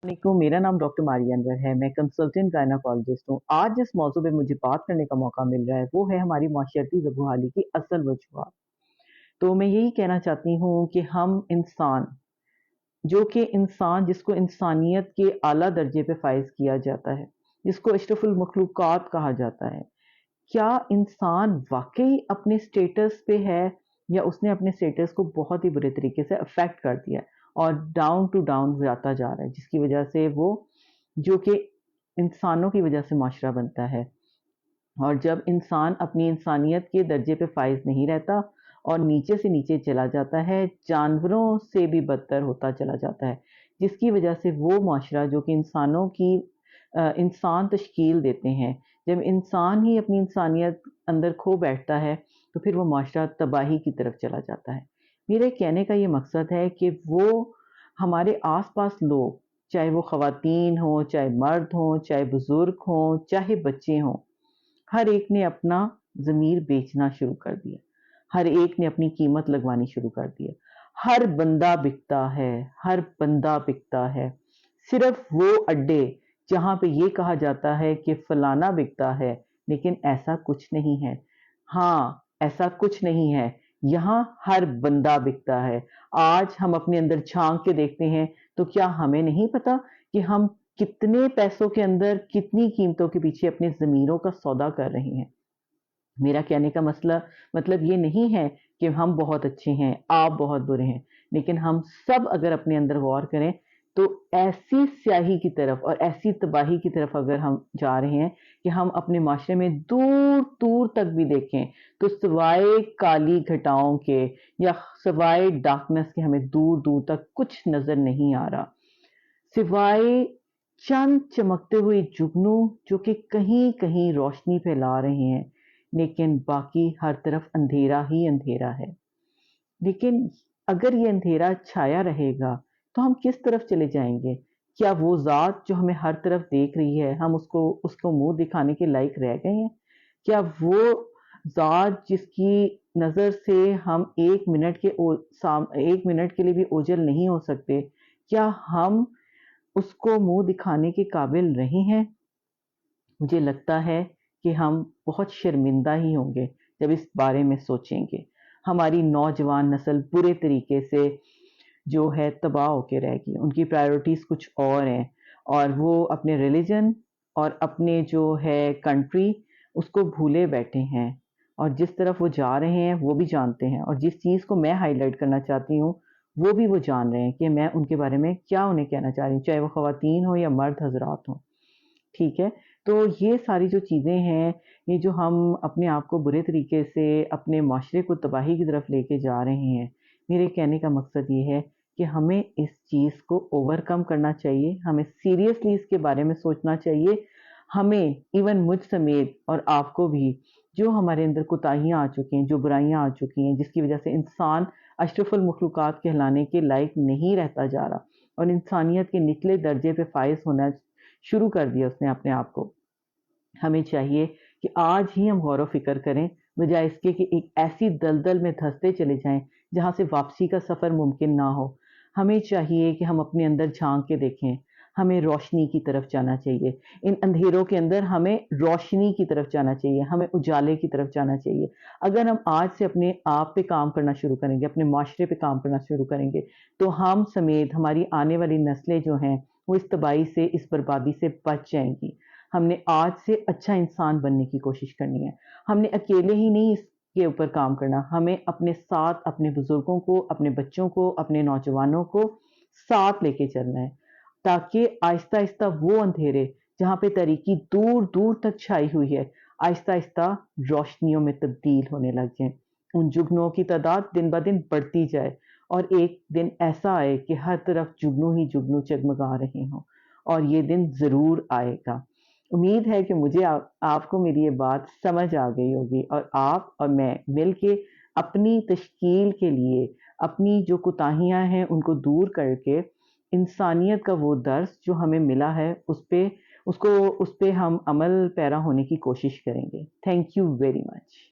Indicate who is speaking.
Speaker 1: वालेकुम, मेरा नाम डॉक्टर मारिया अनवर है। मैं कंसल्टेंट गायनाकोलॉजिस्ट हूँ। आज जिस मौजू पे मुझे बात करने का मौका मिल रहा है वो है हमारी माशियाती ज़बूहाली की असल वजूहात। तो मैं यही कहना चाहती हूँ कि हम इंसान, जो कि इंसान जिसको इंसानियत के आला दर्जे पे फाइज किया जाता है, जिसको अशरफुल मखलूक़ात कहा जाता है, क्या इंसान वाकई अपने स्टेटस पे है या उसने अपने स्टेटस को बहुत ही बुरे तरीके से अफेक्ट कर दिया है और डाउन टू डाउन जाता जा रहा है, जिसकी वजह से वो जो कि इंसानों की वजह से माशरा बनता है। और जब इंसान अपनी इंसानियत के दर्जे पे फाइज नहीं रहता और नीचे से नीचे चला जाता है, जानवरों से भी बदतर होता चला जाता है, जिसकी वजह से वो माशरा जो कि इंसानों की इंसान तश्कील देते हैं, जब इंसान ही अपनी इंसानियत अंदर खो बैठता है तो फिर वो माशरा तबाही की तरफ चला जाता है। मेरे कहने का ये मकसद है कि वो हमारे आसपास लोग, चाहे वो ख़वातीन हों, चाहे मर्द हों, चाहे बुज़ुर्ग हों, चाहे बच्चे हों, हर एक ने अपना ज़मीर बेचना शुरू कर दिया। हर एक ने अपनी कीमत लगवानी शुरू कर दिया। हर बंदा बिकता है, हर बंदा बिकता है। सिर्फ वो अड्डे जहाँ पे ये कहा जाता है कि फलाना बिकता है, लेकिन ऐसा कुछ नहीं है। हाँ, ऐसा कुछ नहीं है। यहाँ हर बंदा बिकता है। आज हम अपने अंदर झाँक के देखते हैं, तो क्या हमें नहीं पता कि हम कितने पैसों के अंदर, कितनी कीमतों के पीछे अपने ज़मीरों का सौदा कर रहे हैं। मेरा कहने का मसला मतलब ये नहीं है कि हम बहुत अच्छे हैं, आप बहुत बुरे हैं, लेकिन हम सब अगर अपने अंदर गौर करें, तो ऐसी स्याही की तरफ और ऐसी तबाही की तरफ अगर हम जा रहे हैं कि हम अपने माशरे में दूर-दूर तक भी देखें, तो सिवाय काली घटाओं के या सिवाय डार्कनेस के हमें दूर-दूर तक कुछ नज़र नहीं आ रहा। सिवाय चंद चमकते हुए जुगनू जो कि कहीं-कहीं रोशनी फैला रहे हैं, लेकिन बाकी हर तरफ अंधेरा ही अंधेरा है। लेकिन अगर ये अंधेरा छाया रहेगा, तो हम किस तरफ चले जाएँगे? क्या वो ज़ात जो हमें हर तरफ देख रही है, हम उसको उसको मुँह दिखाने के लायक रह गए हैं? क्या वो ज़ात जिसकी नज़र से हम 1 मिनट के लिए भी ओझल नहीं हो सकते, क्या हम उसको मुँह दिखाने के काबिल रहे हैं? मुझे लगता है कि हम बहुत शर्मिंदा ही होंगे जब इस बारे में सोचेंगे। हमारी नौजवान नस्ल बुरे तरीके से जो है तबाह होके रहेगी। उनकी प्रायोरिटीज़ कुछ और हैं और वो अपने रिलिजन और अपने जो है कंट्री उसको भूले बैठे हैं और जिस तरफ वो जा रहे हैं वो भी जानते हैं और जिस चीज़ को मैं हाइलाइट करना चाहती हूँ, वो भी वो जान रहे हैं कि मैं उनके बारे में क्या उन्हें कहना चाह रही हूँ, चाहे वो ख़वातीन हों या मर्द हज़रात हों। ठीक है? तो ये सारी जो चीज़ें हैं, ये जो हम अपने आप को बुरे तरीके से अपने माशरे को तबाही की तरफ लेके जा रहे हैं, मेरे कहने का मकसद ये है कि हमें इस चीज़ को ओवरकम करना चाहिए, हमें सीरियसली इसके बारे में सोचना चाहिए। हमें इवन मुझ समेत और आपको भी जो हमारे अंदर कोताहियाँ आ चुकी हैं, जो बुराइयाँ आ चुकी हैं, जिसकी वज़ह से इंसान अशरफुल मखलूक़ात कहलाने के लायक नहीं रहता जा रहा और इंसानियत के निचले दर्जे पे फ़ाइज़ होना शुरू कर दिया उसने अपने आप को। हमें चाहिए कि आज ही हम गौर व फ़िक्र करें, बजाय इसके कि एक ऐसी दलदल में धँसते चले जाएँ, जहाँ से वापसी का सफ़र मुमकिन ना हो। हमें चाहिए कि हम अपने अंदर झाँक के देखें, हमें रोशनी की तरफ जाना चाहिए। इन अंधेरों के अंदर हमें रोशनी की तरफ जाना चाहिए, हमें उजाले की तरफ जाना चाहिए। अगर हम आज से अपने आप पे काम करना शुरू करेंगे, अपने माशरे पे काम करना शुरू करेंगे, तो हम समेत हमारी आने वाली नस्लें जो हैं, वो इस तबाही से, इस बर्बादी से बच जाएँगी। हमने आज से अच्छा इंसान बनने की कोशिश करनी है। हमने अकेले ही नहीं इसके ऊपर काम करना, हमें अपने साथ अपने बुज़ुर्गों को, अपने बच्चों को, अपने नौजवानों को साथ लेके चलना है, ताकि आहिस्ता-आहिस्ता वो अंधेरे जहाँ पे तारीकी दूर-दूर तक छाई हुई है, आहिस्ता-आहिस्ता रोशनियों में तब्दील होने लग जाएँ। उन जुगनुओं की तादाद दिन-ब-दिन बढ़ती जाए और एक दिन ऐसा आए कि हर तरफ जुगनू ही जुगनू जगमगा रहे हों और ये दिन ज़रूर आएगा। उम्मीद है कि मुझे आपको मेरी ये बात समझ आ गई होगी और आप और मैं मिलके अपनी तश्कील के लिए अपनी जो कोताहियाँ हैं उनको दूर करके इंसानियत का वो दर्स जो हमें मिला है उस पे हम अमल पैरा होने की कोशिश करेंगे। Thank you very much.